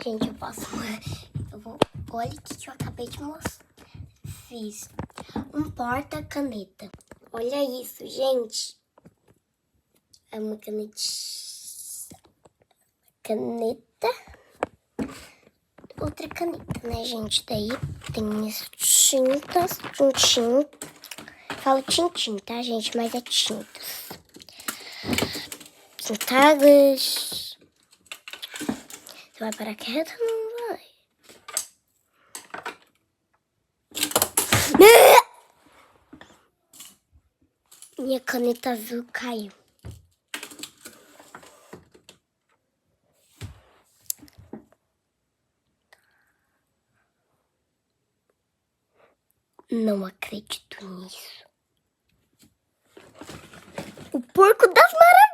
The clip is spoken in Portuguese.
Gente, olha o que eu acabei de mostrar. Fiz um porta-caneta. Olha isso, gente. É uma caneta. Outra caneta, né, gente? Daí tem as tintas, tintim. Falo tintim, tá, gente? Mas é tintas. Tintadas. Você vai parar quieta ou não vai? Minha caneta azul caiu. Não acredito nisso. O porco das maravilhas.